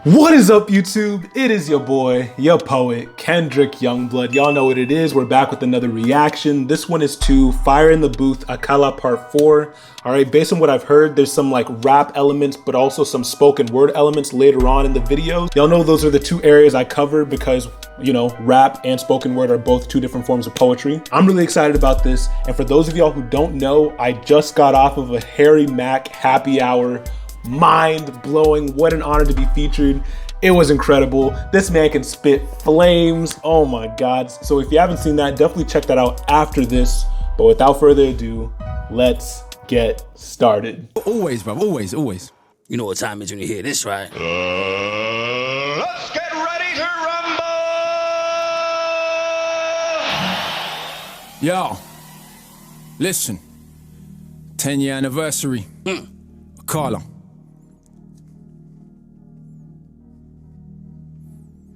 What is up, YouTube? It is your boy, your poet, Kendrick Youngblood. Y'all know what it is. We're back with another reaction. This one is to Fire in the Booth, Akala Part 4. All right, based on what I've heard, there's some like rap elements, but also some spoken word elements later on in the videos. Y'all know those are the two areas I cover because, you know, rap and spoken word are both two different forms of poetry. I'm really excited about this. And for those of y'all who don't know, I just got off of a Harry Mack happy hour. Mind-blowing. What an honor to be featured. It was incredible. This man can spit flames. Oh my God. So if you haven't seen that, definitely check that out after this. But without further ado, let's get started. Always, bro. Always. You know what time it is when you hear this, right? Let's get ready to rumble! Yo, listen. 10-year anniversary. Akala.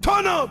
Turn up!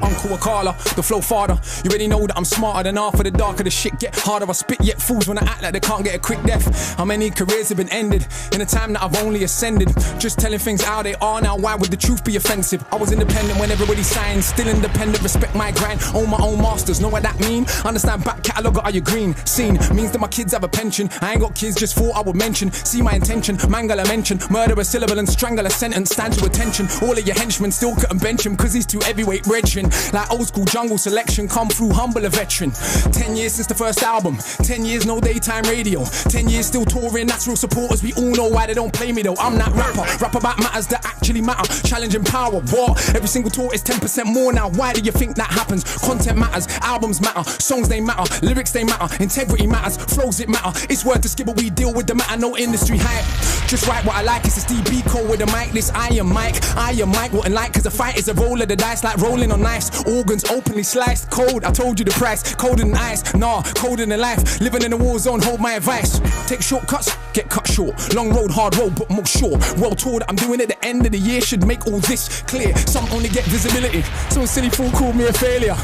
Uncle Akala, the flow father. You already know that I'm smarter than half of the darker the shit get harder. I spit yet fools when I act like they can't get a quick death. How many careers have been ended in a time that I've only ascended? Just telling things how they are now, why would the truth be offensive? I was independent when everybody signed, still independent, respect my grind, own my own masters, know what that mean? Understand back catalogue, are you green? Seen, means that my kids have a pension. I ain't got kids, just thought I would mention. See my intention, mangle a mention, murder a syllable and strangle a sentence, stand to attention. All of your henchmen still couldn't bench him, cause he's too heavyweight brethren. Like old school jungle selection, come through humble a veteran. 10 years since the first album, 10 years no daytime radio, 10 years still touring, that's real supporters. We all know why they don't play me though. I'm that rapper, rap about matters that actually matter, challenging power. What? Every single tour is 10% more now. Why do you think that happens? Content matters, albums matter, songs they matter, lyrics they matter, integrity matters, flows it matter. It's worth the skip, but we deal with the matter, no industry hype. Just write what I like, it's a DB code with a mic. This I am Mike, wouldn't like, cause a fight is a roll of the dice, like rolling on ice. Organs openly sliced, cold, I told you the price. Colder than ice, nah, colder than life. Living in a war zone, hold my advice. Take shortcuts, get cut short. Long road, hard road, but more sure. Well told, I'm doing it at the end of the year, should make all this clear. Some only get visibility, so a silly fool called me a failure.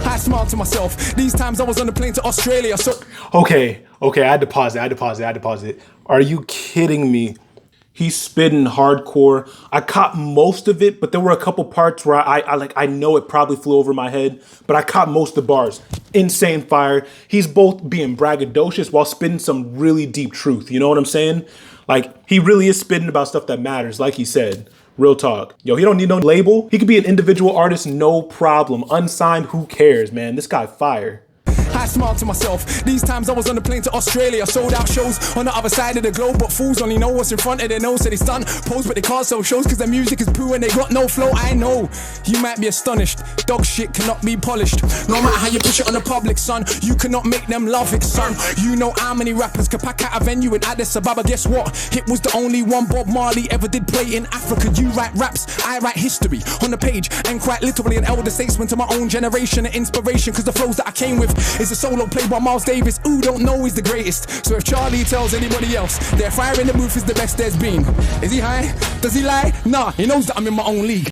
I smiled to myself, these times I was on the plane to Australia, so... Okay, I had to pause it. Are you kidding me? He's spitting hardcore. I caught most of it, but there were a couple parts where I know it probably flew over my head, but I caught most of the bars. Insane fire. He's both being braggadocious while spitting some really deep truth. You know what I'm saying? Like, he really is spitting about stuff that matters, like he said. Real talk. Yo, he don't need no label. He could be an individual artist, no problem. Unsigned, who cares, man? This guy fire. I smiled to myself, these times I was on the plane to Australia. Sold out shows on the other side of the globe, but fools only know what's in front of their nose. So they stunt, pose, but they can't sell shows cause their music is poo and they got no flow. I know, you might be astonished, dog shit cannot be polished. No matter how you push it on the public, son, you cannot make them love it, son. You know how many rappers can pack out a venue in Addis Ababa. Guess what? Hit was the only one Bob Marley ever did play in Africa. You write raps, I write history on the page, and quite literally an elder statesman to my own generation. An inspiration cause the flows that I came with is a solo played by Miles Davis, who don't know he's the greatest. So if Charlie tells anybody else their Fire in the Booth is the best there's been, is he high? Does he lie? Nah, he knows that I'm in my own league.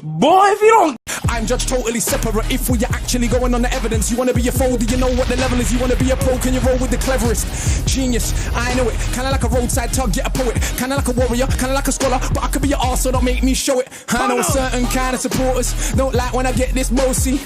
Boy, if you don't, I'm judged totally separate. If we're actually going on the evidence, you wanna be a foe, do you know what the level is? You wanna be a pro, can you roll with the cleverest? Genius, I know it, kinda like a roadside tug, get a poet. Kinda like a warrior, kinda like a scholar, but I could be your arse, so don't make me show it. I know a certain kind of supporters don't like when I get this bossy.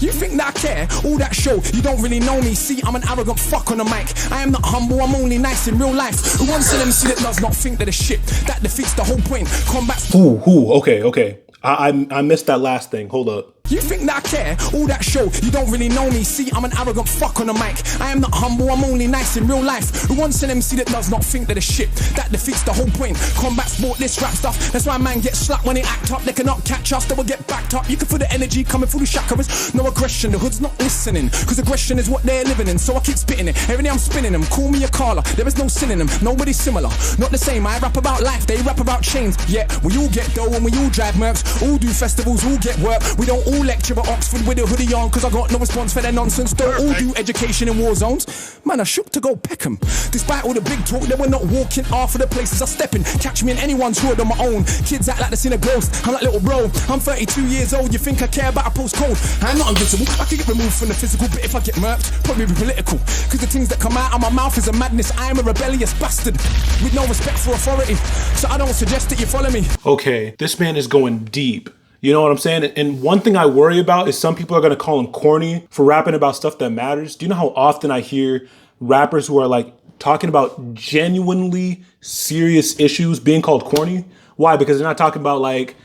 You think that I care? All that show, you don't really know me. See, I'm an arrogant fuck on the mic. I am not humble, I'm only nice in real life. Who wants an MC that does not think that the shit that defeats the whole point? Combat. Okay. I missed that last thing. Hold up. You think that I care? All that show, you don't really know me. See, I'm an arrogant fuck on the mic. I am not humble, I'm only nice in real life. Who wants an MC that does not think that the shit that defeats the whole point? Combat sport, this rap stuff. That's why man gets slapped when they act up. They cannot catch us, they will get backed up. You can feel the energy coming through the chakras. No aggression, the hood's not listening, cause aggression is what they're living in. So I keep spitting it, every day I'm spinning them. Call me Akala, there is no sin in them. Nobody's similar, not the same. I rap about life, they rap about chains. Yeah, we all get dough and we all drive mercs. All do festivals, all get work. We don't all No lecture at Oxford with a hoodie on, cause I got no response for their nonsense. Don't all do education in war zones. Man, I shook to go Peckham. Despite all the big talk, they were not walking half of the places I step in. Catch me in anyone's hood on my own. Kids act like they seen a ghost. I'm like, little bro, I'm 32 years old. You think I care about a postcode? I'm not invisible. I can get removed from the physical, but if I get murked, probably be political. Cause the things that come out of my mouth is a madness. I am a rebellious bastard with no respect for authority. So I don't suggest that you follow me. Okay, this man is going deep. You know what I'm saying? And one thing I worry about is some people are going to call him corny for rapping about stuff that matters. Do you know how often I hear rappers who are like talking about genuinely serious issues being called corny? Why? Because they're not talking about like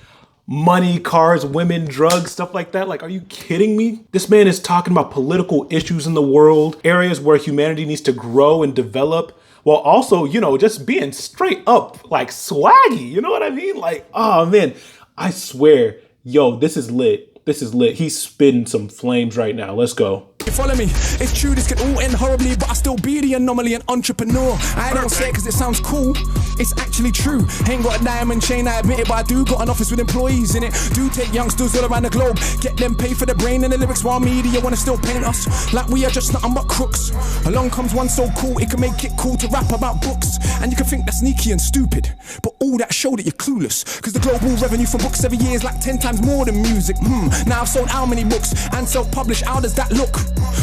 money, cars, women, drugs, stuff like that. Like, are you kidding me? This man is talking about political issues in the world, areas where humanity needs to grow and develop, while also, you know, just being straight up like swaggy. You know what I mean? Like, oh man, I swear, yo, this is lit. This is lit. He's spitting some flames right now. Let's go. You follow me? It's true, this could all end horribly, but I still be the anomaly, an entrepreneur. I don't say it because it sounds cool. It's actually true. Ain't got a diamond chain, I admit it, but I do got an office with employees in it. Do take youngsters all around the globe, get them paid for the brain and the lyrics, while media wanna still paint us like we are just nothing but crooks. Along comes one so cool, it can make it cool to rap about books. And you can think that's sneaky and stupid, but all that show that you're clueless. Cause the global revenue from books every year is like 10 times more than music. Now I've sold how many books and self-published, how does that look?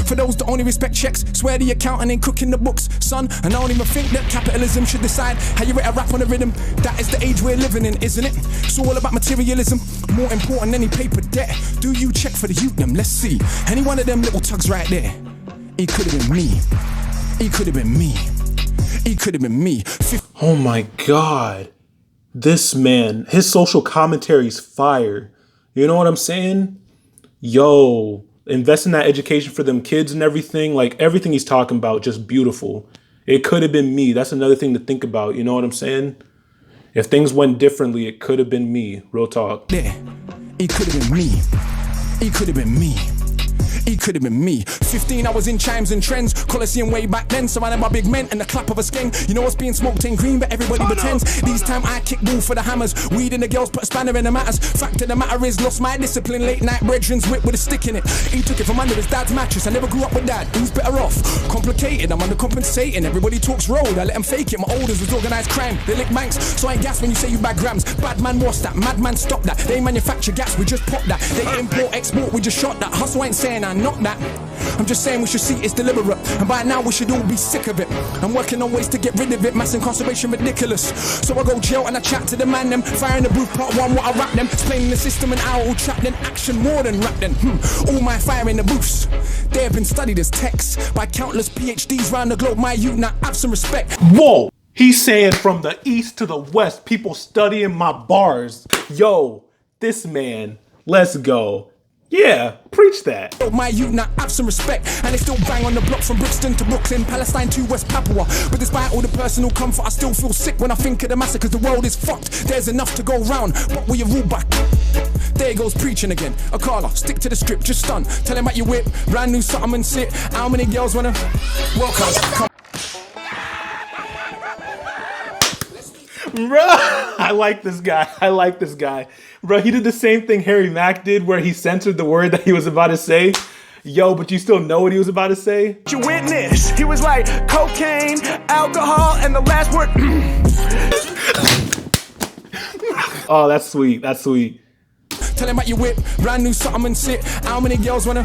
For those that only respect checks, swear the accountant ain't cooking the books, son. And I don't even think that capitalism should decide how you rate a rap on a rhythm. That is the age we're living in, isn't it? It's all about materialism, more important than any paper debt. Do you check for the youth them? Let's see. Any one of them little tugs right there. It could have been me. It could have been me. It could have been me. Oh my God. This man, his social commentary's fire. You know what I'm saying? Yo, invest in that education for them kids and everything. Like everything he's talking about, just beautiful. It could have been me. That's another thing to think about. You know what I'm saying? If things went differently, it could have been me. Real talk. Yeah, it could have been me. It could have been me. It could have been me. 15, I was in chimes and trends. Coliseum way back then, surrounded by big men and the clap of a skeng. You know what's being smoked ain't green, but everybody pretends. These time I kick ball for the hammers. Weed and the girls put a spanner in the matters. Fact of the matter is, lost my discipline. Late night brethren's whip with a stick in it. He took it from under his dad's mattress. I never grew up with dad. Who's better off? Complicated, I'm undercompensating. Everybody talks road, I let them fake it. My olders was organised crime. They lick banks, so I ain't gas when you say you bag grams. Bad man, what's that? Madman, stop that. They manufacture gas, we just pop that. They import, export, we just shot that. Hustle ain't saying I not that. I'm just saying we should see it's deliberate, and by now we should all be sick of it. I'm working on ways to get rid of it, mass incarceration ridiculous. So I go jail and I chat to the man them, fire in the booth part one, what I rap them, explaining the system and how I will trap them, action more than rap them. All my fire in the booths, they have been studied as texts by countless PhDs round the globe. My youth now have some respect. Whoa, he's saying from the east to the west, people studying my bars. Yo, this man, let's go. Yeah, preach that. My youth now have some respect, and they still bang on the block from Brixton to Brooklyn, Palestine to West Papua. But despite all the personal comfort, I still feel sick when I think of the massacres. The world is fucked, there's enough to go round, but will you rule back? There goes preaching again. Akala, stick to the script, just stun. Tell him about your whip, brand new something and sit. How many girls wanna welcome? Come. Bro, I like this guy. I like this guy. Bro, he did the same thing Harry Mack did where he censored the word that he was about to say. Yo, but you still know what he was about to say? You witness. He was like cocaine, alcohol, and the last word. Oh, that's sweet. That's sweet. Tell him about your whip, brand new something and sit. How many girls wanna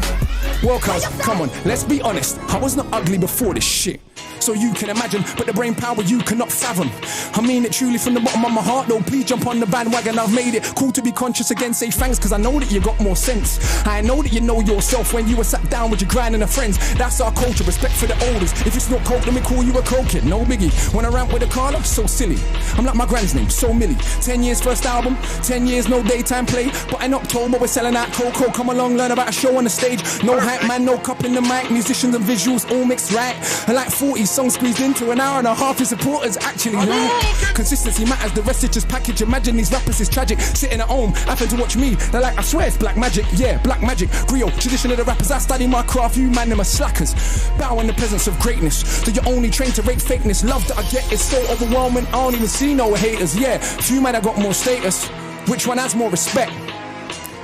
welcome? Come on, let's be honest. I was not ugly before this shit. So you can imagine, but the brain power you cannot fathom. I mean it truly from the bottom of my heart, though. Please jump on the bandwagon, I've made it. Cool to be conscious again, say thanks, cause I know that you got more sense. I know that you know yourself when you were sat down with your grind and the friends. That's our culture, respect for the elders. If it's not coke, let me call you a coke kid, no biggie. When I rant with Akala, so silly. I'm like my granny's name, so Millie. 10 years first album, 10 years no daytime play. But in October we're selling out cocoa. Come along, learn about a show on the stage. No hype man, no cup in the mic. Musicians and visuals all mixed right. And like 40 songs squeezed into an hour and a half. His supporters actually right. Consistency matters, the rest is just package. Imagine these rappers is tragic. Sitting at home, happen to watch me. They're like, I swear it's black magic. Yeah, black magic. Griot, tradition of the rappers. I study my craft, you man them are slackers. Bow in the presence of greatness. So you're only trained to rate fakeness. Love that I get is so overwhelming. I don't even see no haters. Yeah, few man I got more status. Which one has more respect?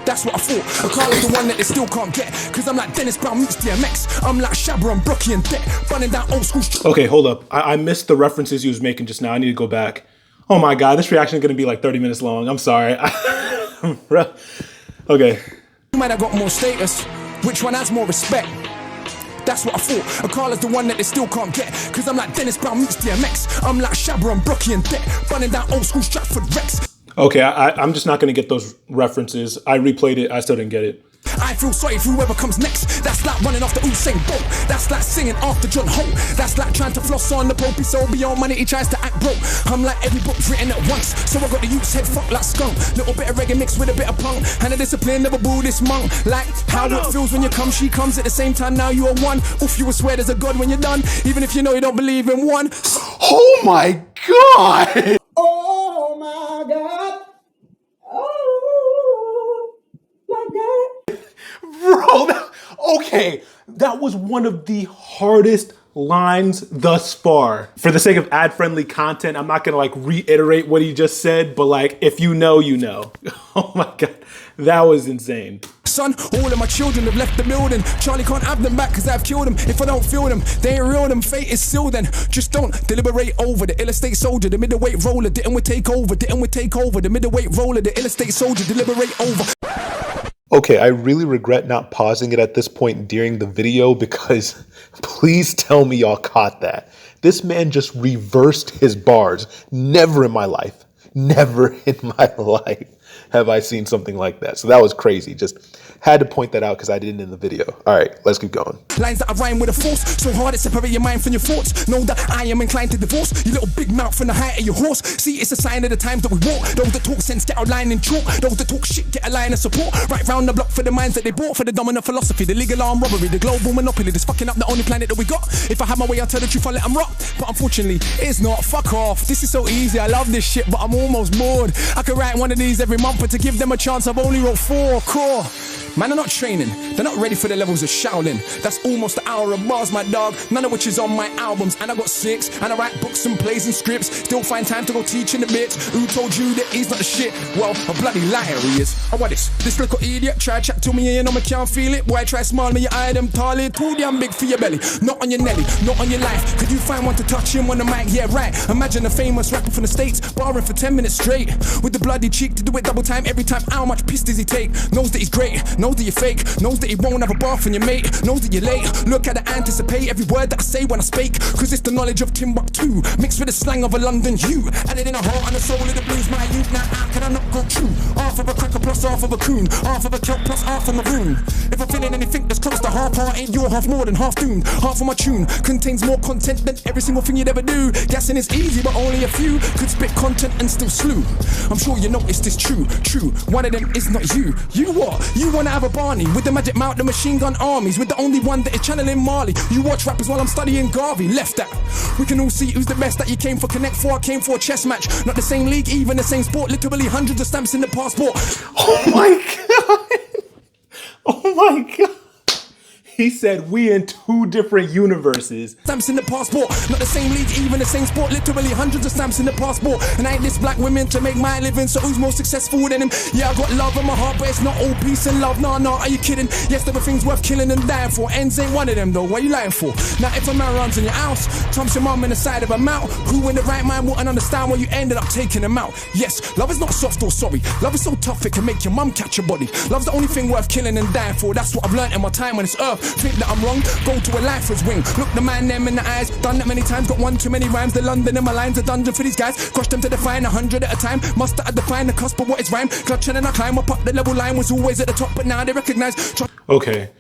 That's what I thought. Akala's the one that they still can't get. Cause I'm like Dennis Brown meets DMX. I'm like Shabba and Brocky and Deck. Running down old school. Okay, hold up. I missed the references he was making just now. I need to go back. Oh my God, this reaction is gonna be like 30 minutes long. I'm sorry. Okay. You might have got more status. Which one has more respect? That's what I thought. Akala's the one that they still can't get. Cause I'm like Dennis Brown meets DMX. I'm like Shabba and Brocky and Deck. Running down old school Stratford Rex. Okay, I'm just not gonna get those references. I replayed it, I still didn't get it. I feel sorry for whoever comes next. That's like running after Usain Bolt. That's like singing after John Holt. That's like trying to floss on the Pope. He's so beyond money, he tries to act broke. I'm like every book written at once. So I got the youth's head fucked like skunk. Little bit of reggae mixed with a bit of punk. And a discipline, never Buddhist monk. Like how it feels when you come, she comes at the same time. Now you are one. Oof, you will swear there's a God when you're done. Even if you know you don't believe in one. Oh my God! Oh my God. Oh my God. Bro, okay, that was one of the hardest lines thus far. For the sake of ad-friendly content, I'm not gonna like reiterate what he just said, but like, if you know, you know. Oh my God, that was insane. Son, all of my children have left the building. Charlie can't have them back cause I've killed them. If I don't feel them, they ain't real, them fate is sealed then. Just don't deliberate over the ill-estate soldier, the middleweight roller, didn't we take over, didn't we take over, the middleweight roller, the ill-estate soldier, deliberate over. Okay, I really regret not pausing it at this point during the video because please tell me y'all caught that. This man just reversed his bars. Never in my life have I seen something like that. So that was crazy. Just had to point that out because I didn't in the video. All right, let's keep going. Lines that I rhyme with a force, so hard it separate your mind from your thoughts. Know that I am inclined to divorce your little big mouth from the height of your horse. See, it's a sign of the times that we walk. Those that talk sense get our line in chalk. Those that talk shit get a line of support. Right round the block for the minds that they bought. For the dominant philosophy, the legal armed robbery, the global monopoly that's fucking up the only planet that we got. If I have my way, I'll tell the truth, I'll let them rock. But unfortunately, it's not. Fuck off. This is so easy, I love this shit, but I'm almost bored. I could write one of these every month, but to give them a chance, I've only wrote 4 core. Man, they're not training, they're not ready for the levels of Shaolin. That's almost an hour of bars, my dog, none of which is on my albums. And I got 6, and I write books and plays and scripts. Still find time to go teaching the bits. Who told you that he's not the shit? Well, a bloody liar he is. Oh, what this little idiot try chat to me and you know me can't feel it. Boy, try smile me, your eye them tally. Too damn big for your belly, not on your nelly, not on your life. Could you find one to touch him on the mic? Yeah, right. Imagine a famous rapper from the States, barring for 10 minutes straight. With the bloody cheek to do it double time every time. How much piss does he take? Knows that he's great, knows that you're fake. Knows that he won't have a bath on your mate. Knows that you're late. Look at the anticipate every word that I say when I speak. Cause it's the knowledge of Timbuktu mixed with the slang of a London Jew. Added in a heart and a soul of the blues. My youth, now how can I not go true? Half of a cracker plus half of a coon. Half of a kelp plus half of a maroon. If I'm feeling anything that's close to half part, ain't your half more than half doomed. Half of my tune contains more content than every single thing you'd ever do. Guessing is easy but only a few could spit content and still slew. I'm sure you noticed this true. One of them is not you. You what? You wanna have a Barney with the magic mount, the machine gun armies, with the only one that is channeling Marley. You watch rappers while I'm studying Garvey. Left that. We can all see who's the best that you came for. Connect 4, I came for a chess match. Not the same league, even the same sport. Literally hundreds of stamps in the passport. Oh my God. Oh my God. He said we in 2 different universes. Stamps in the passport, not the same league, even the same sport. Literally hundreds of stamps in the passport. And I ain't this black women to make my living, so who's more successful than him? Yeah, I got love in my heart, but it's not all peace and love. Nah, are you kidding? Yes, there were things worth killing and dying for. Ends ain't one of them though, what you lying for? Now if a man runs in your house, trumps your mum in the side of a mouth, who in the right mind wouldn't understand why you ended up taking him out? Yes, love is not soft or sorry. Love is so tough it can make your mum catch your body. Love's the only thing worth killing and dying for. That's what I've learned in my time on this earth. Think that I'm wrong? Go to a lifer's wing. Look the man them in the eyes. Done that many times, got one too many rhymes. The London in my lines, a dungeon for these guys. Crush them to define 100 at a time. Must have defined the cusp of what is rhyme. Clutching and I climb up the level line. Was always at the top, but now they recognize. Okay,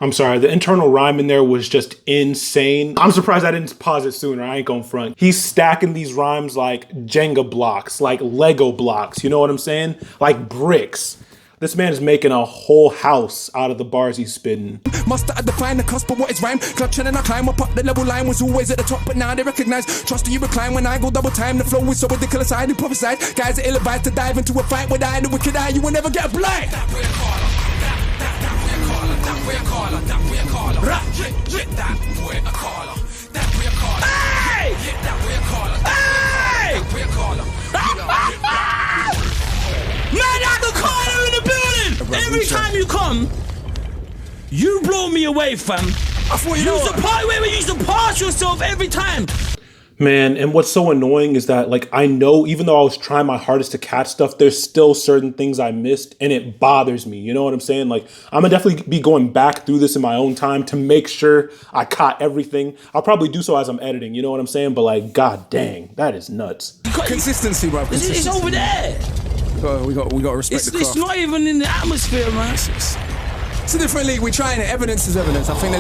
I'm sorry. The internal rhyme in there was just insane. I'm surprised I didn't pause it sooner. I ain't gonna front. He's stacking these rhymes like Jenga blocks, like Lego blocks. You know what I'm saying? Like bricks. This man is making a whole house out of the bars he's spitting. Must have defined the cusp of what is rhyme. Clutching and I climb up the level line. Was always at the top, but now they recognize. Trust you recline when I go double time. The flow is so ridiculous, I do prophesied. Guys are ill-advised to dive into a fight with I, the wicked eye. You will never get a blind. That way Akala. That way Akala. That way Akala. That way Akala. That way Akala. Hey! That way Akala. Hey! That way Akala. Man, I can call her in the building! Every You blow me away, fam. I thought You used to you used to pass yourself every time. Man, and what's so annoying is that, like, I know even though I was trying my hardest to catch stuff, there's still certain things I missed, and it bothers me. You know what I'm saying? Like, I'm gonna definitely be going back through this in my own time to make sure I caught everything. I'll probably do so as I'm editing. You know what I'm saying? But like, god dang, that is nuts. Consistency, bro. It's over there. We got to respect the craft. It's not even in the atmosphere, man. It's a different league. We're trying it. Evidence is evidence. I think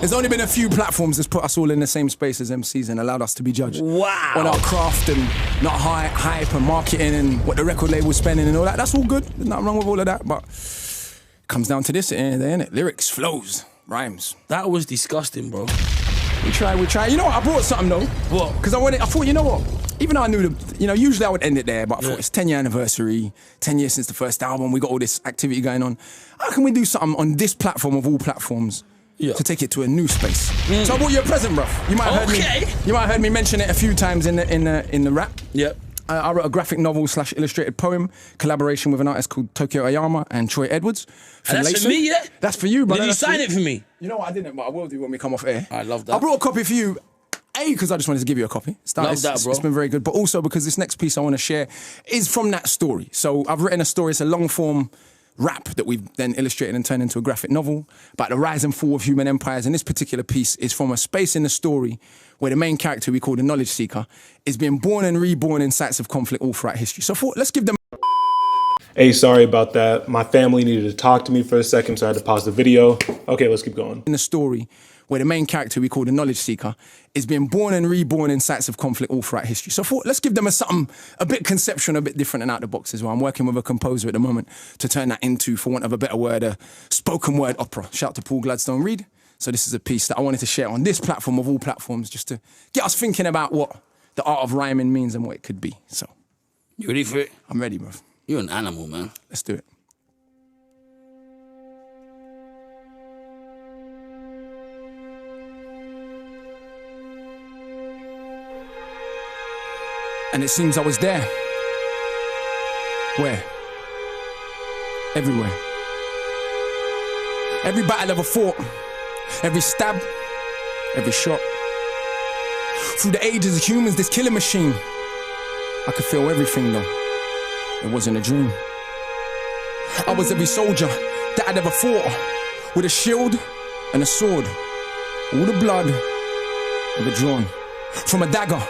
there's only been a few platforms that's put us all in the same space as MCs and allowed us to be judged. Wow. On our craft and not hype and marketing and what the record label's spending and all that. That's all good. There's nothing wrong with all of that. But it comes down to this at the end of the day, innit? Lyrics, flows, rhymes. That was disgusting, bro. We try. You know what? I brought something though. What? Because I thought, you know what? Even though I knew usually I would end it there, but I thought it's 10-year anniversary, 10 years since the first album, we got all this activity going on. How can we do something on this platform of all platforms to take it to a new space? So I brought you a present, bruv. You might have heard me mention it a few times in the rap. Yep. I wrote a graphic novel / illustrated poem, collaboration with an artist called Tokyo Ayama and Troy Edwards. And that's for me, yeah? That's for you, brother. Did you sign it for me? You know what, I didn't, but I will do when we come off air. I love that. I brought a copy for you. Because I just wanted to give you a copy. Love that, bro. It's been very good. But also because this next piece I want to share is from that story. So I've written a story. It's a long-form rap that we've then illustrated and turned into a graphic novel about the rise and fall of human empires. And this particular piece is from a space in the story where the main character, we call the knowledge seeker, is being born and reborn in sites of conflict all throughout history. So let's give them... Hey, sorry about that. My family needed to talk to me for a second, so I had to pause the video. Okay, let's keep going. In the story where the main character, we call the knowledge seeker, is being born and reborn in sites of conflict all throughout history. So let's give them something a bit conceptual, a bit different and out the box as well. I'm working with a composer at the moment to turn that into, for want of a better word, a spoken word opera. Shout out to Paul Gladstone Reed. So this is a piece that I wanted to share on this platform of all platforms, just to get us thinking about what the art of rhyming means and what it could be. So, You ready for it? I'm ready, bro. You're an animal, man. Let's do it. And it seems I was there. Where? Everywhere. Every battle ever fought, every stab, every shot. Through the ages of humans, this killing machine. I could feel everything though. It wasn't a dream. I was every soldier that I'd ever fought, with a shield and a sword. All the blood ever drawn. From a dagger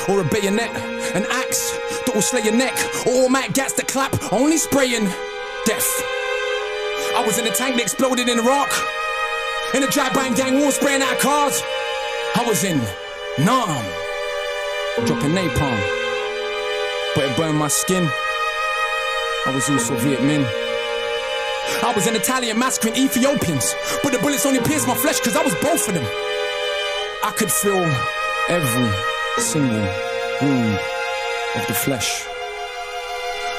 or a bayonet, an axe that will slay your neck, or automatic gas that clap, only spraying death. I was in a tank that exploded in Iraq, in a drive-by gang war spraying out cars. I was in Nam, dropping napalm, but it burned my skin. I was also Viet Minh. I was an Italian massacring Ethiopians, but the bullets only pierced my flesh because I was both of them. I could feel every single wound of the flesh,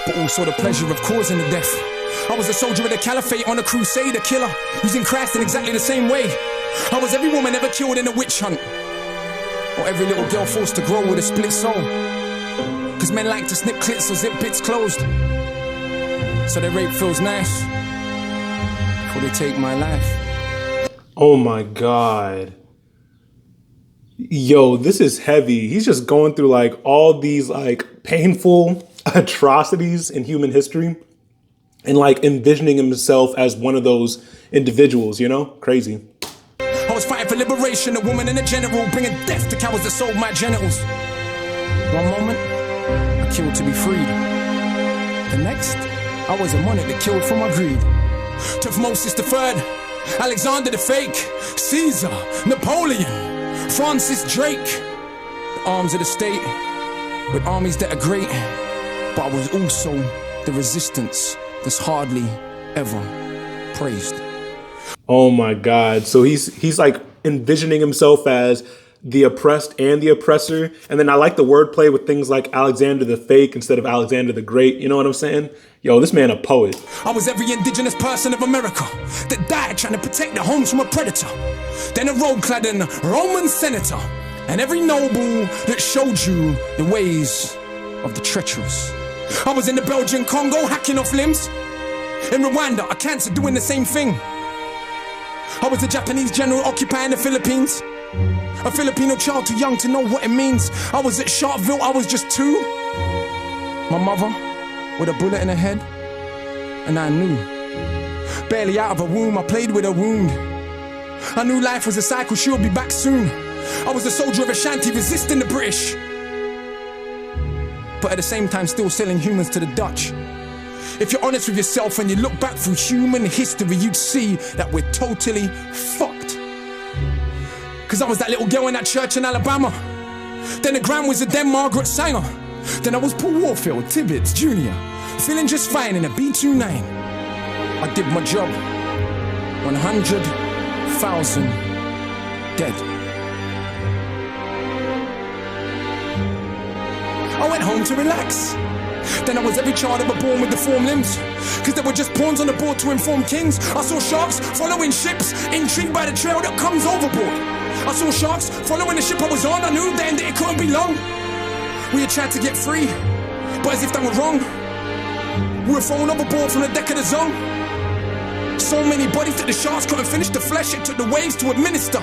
but also the pleasure of causing the death. I was a soldier of the caliphate on a crusade, a killer, using Christ in exactly the same way. I was every woman ever killed in a witch hunt, or every little girl forced to grow with a split soul. Cause men like to snip clits or zip bits closed, so their rape feels nice before they take my life. Oh my God. Yo, this is heavy. He's just going through like all these like painful atrocities in human history and like envisioning himself as one of those individuals, you know? Crazy. I was fighting for liberation, a woman and a general, bringing death to cowards that sold my genitals. One moment, I killed to be freed. The next, I was a monarch that killed for my greed. Tutmosis III, Alexander the Fake, Caesar, Napoleon, Francis Drake. The arms of the state, with armies that are great, but I was also the resistance that's hardly ever praised. Oh my God. So he's like envisioning himself as the oppressed and the oppressor. And then I like the wordplay with things like Alexander the Fake instead of Alexander the Great. You know what I'm saying? Yo, this man a poet. I was every indigenous person of America that died trying to protect their homes from a predator. Then a robe-cladding Roman senator, and every noble that showed you the ways of the treacherous. I was in the Belgian Congo hacking off limbs. In Rwanda, a cancer doing the same thing. I was a Japanese general occupying the Philippines. A Filipino child too young to know what it means. I was at Sharpeville, I was just 2. My mother with a bullet in her head, and I knew. Barely out of a womb, I played with a wound. I knew life was a cycle, she would be back soon. I was a soldier of Ashanti resisting the British, but at the same time still selling humans to the Dutch. If you're honest with yourself and you look back through human history, you'd see that we're totally fucked. Cause I was that little girl in that church in Alabama. Then the Grand Wizard, then Margaret Sanger. Then I was Paul Warfield, Tibbets Jr., feeling just fine in a B-29. I did my job. 100,000 dead. I went home to relax. Then I was every child ever born with deformed limbs. Cause they were just pawns on the board to inform kings. I saw sharks following ships, intrigued by the trail that comes overboard. I saw sharks following the ship I was on. I knew then that it couldn't be long. We had tried to get free, but as if that were wrong, we were thrown overboard from the deck of the Zone. So many bodies that the sharks couldn't finish the flesh. It took the waves to administer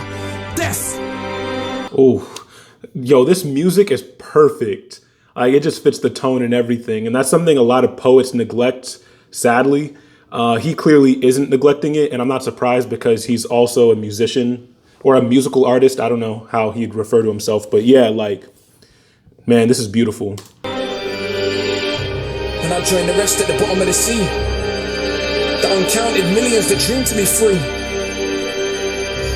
death. Oh, yo, this music is perfect. It just fits the tone and everything. And that's something a lot of poets neglect, sadly. He clearly isn't neglecting it, and I'm not surprised because he's also a musician or a musical artist. I don't know how he'd refer to himself, but yeah, like, man, this is beautiful. And I joined the rest at the bottom of the sea. The uncounted millions that dreamed to be free.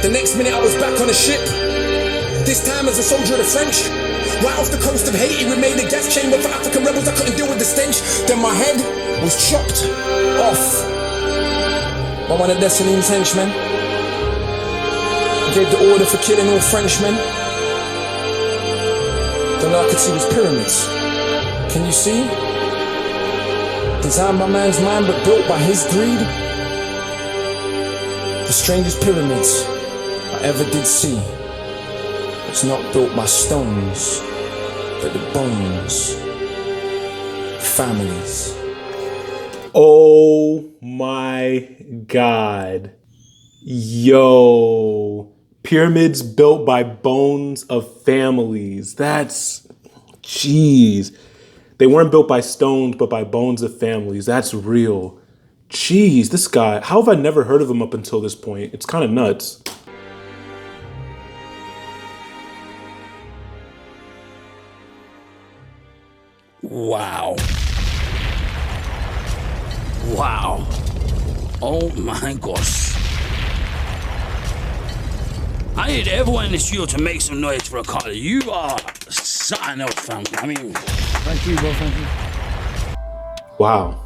The next minute I was back on a ship. This time as a soldier of the French. Right off the coast of Haiti, we made a gas chamber for African rebels that couldn't deal with the stench. Then my head was chopped off by one of Dessalines' henchmen. Gave the order for killing all Frenchmen. Then all I could see was pyramids. Can you see? Designed by man's mind but built by his greed. The strangest pyramids I ever did see. It's not built by stones, but the bones of families. Oh my God. Yo. Pyramids built by bones of families. That's, jeez. They weren't built by stones, but by bones of families. That's real. Jeez, this guy, how have I never heard of him up until this point? It's kind of nuts. Wow. Wow. Oh my gosh. I need everyone in the studio to make some noise for Akala. You are something else, fam. I mean, Thank you, bro, thank you. Wow.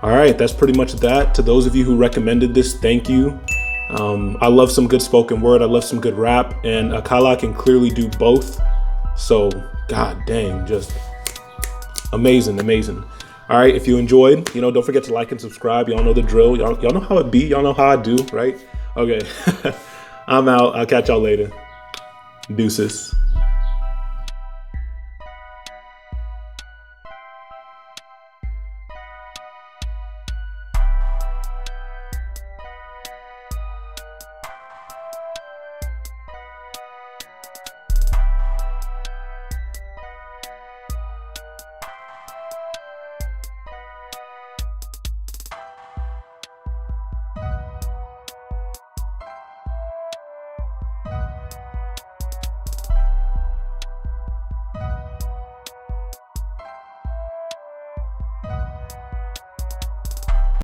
All right, that's pretty much that. To those of you who recommended this, thank you. I love some good spoken word. I love some good rap, and Akala can clearly do both. So, god dang, just amazing, amazing. All right, if you enjoyed, don't forget to like and subscribe. Y'all know the drill. Y'all know how it be. Y'all know how I do, right? Okay, I'm out. I'll catch y'all later. Deuces.